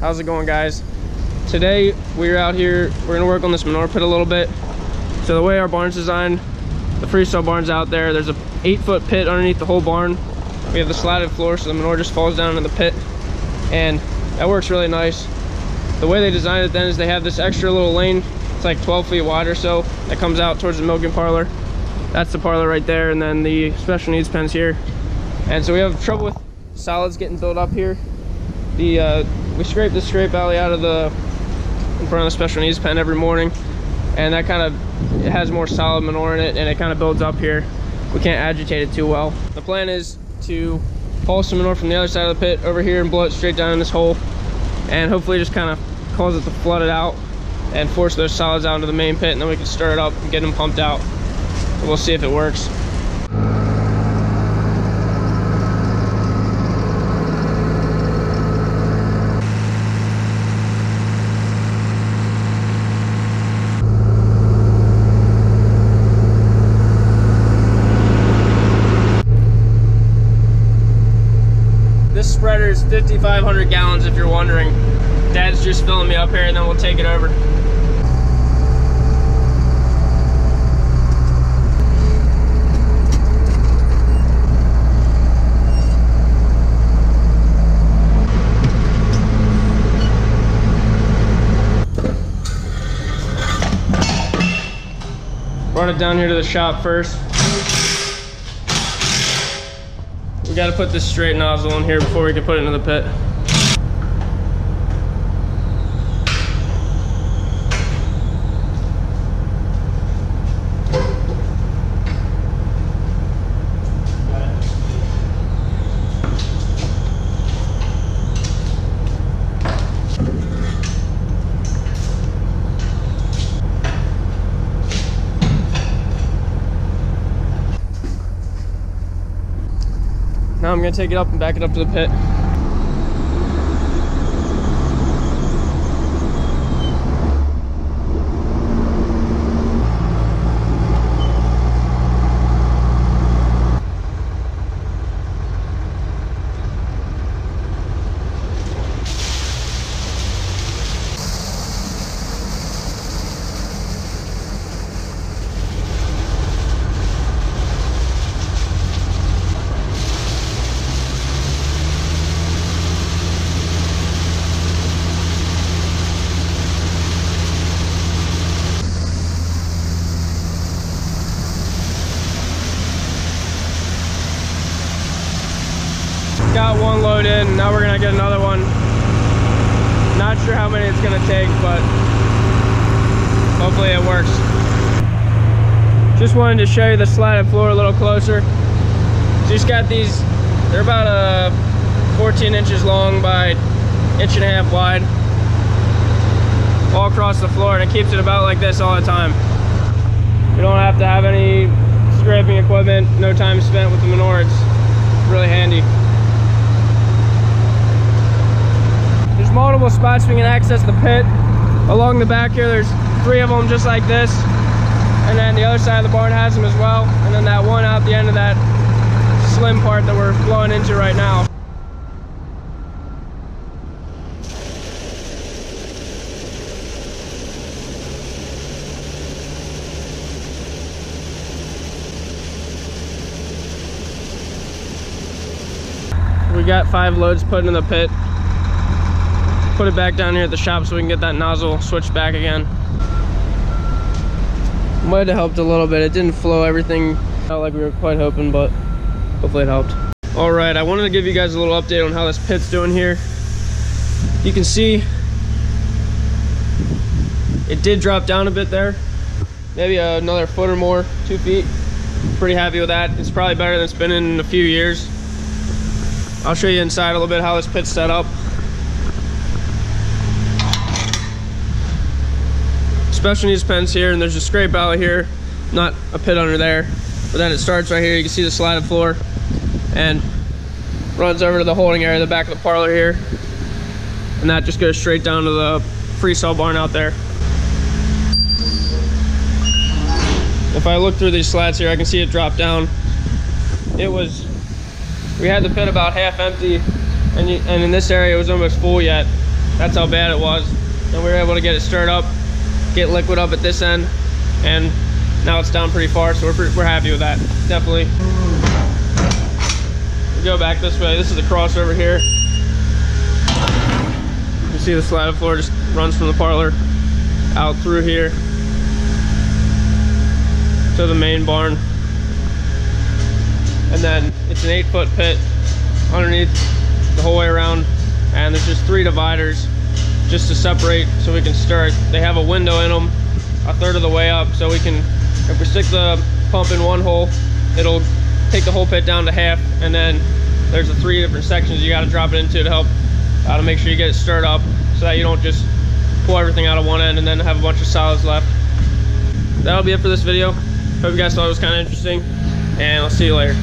How's it going, guys? Today we're out here, we're gonna work on this manure pit a little bit. So the way our barn's designed, the freestyle barn's out there, there's a 8-foot pit underneath the whole barn. We have the slatted floor, so the manure just falls down into the pit, and that works really nice. The way they designed it then is they have this extra little lane, it's like 12 feet wide or so, that comes out towards the milking parlor. That's the parlor right there, and then the special needs pen's here. And so we have trouble with solids getting built up here. We scrape the scrape alley out of in front of the special needs pen every morning, and that kind of, it has more solid manure in it, and it kind of builds up here. We can't agitate it too well. The plan is to haul some manure from the other side of the pit over here and blow it straight down in this hole, and hopefully just kind of cause it to flood it out and force those solids out into the main pit, and then we can stir it up and get them pumped out. We'll see if it works. This spreader is 5,500 gallons if you're wondering. Dad's just filling me up here and then we'll take it over. Run it down here to the shop first. We got to put this straight nozzle in here before we can put it into the pit. Now I'm gonna take it up and back it up to the pit. Got one load in, now we're gonna get another one. Not sure how many it's gonna take, but hopefully it works. Just wanted to show you the slatted floor a little closer. Just got these, they're about 14 inches long by 1.5 inches wide, all across the floor, and it keeps it about like this all the time. You don't have to have any scraping equipment, no time spent with the manure. It's really handy. There's multiple spots we can access the pit. Along the back here, there's 3 of them just like this. And then the other side of the barn has them as well. And then that one out the end of that slim part that we're flowing into right now. We got 5 loads put in the pit. Put it back down here at the shop so we can get that nozzle switched back again. Might have helped a little bit. It didn't flow everything out like we were quite hoping, but hopefully it helped. All right, I wanted to give you guys a little update on how this pit's doing here. You can see it did drop down a bit there. Maybe another foot or more, 2 feet. Pretty happy with that. It's probably better than it's been in a few years. I'll show you inside a little bit how this pit's set up. Special needs pens here, and there's a scrape alley here, not a pit under there. But then it starts right here. You can see the slatted floor and runs over to the holding area, the back of the parlor here. And that just goes straight down to the freestyle barn out there. If I look through these slats here, I can see it drop down. We had the pit about half empty, and in this area it was almost full yet. That's how bad it was. And we were able to get it stirred up, get liquid up at this end, and now it's down pretty far, so we're happy with that. Definitely. We go back this way. This is the crossover here. You can see the slant floor just runs from the parlor out through here to the main barn. And then it's an 8-foot pit underneath the whole way around, and there's just 3 dividers just to separate so we can stir it. They have a window in them a third of the way up, so we can, if we stick the pump in one hole, it'll take the whole pit down to half, and then there's the 3 different sections you got to drop it into to help to make sure you get it stirred up so that you don't just pull everything out of one end and then have a bunch of solids left. That'll be it for this video. Hope you guys thought it was kind of interesting, and I'll see you later.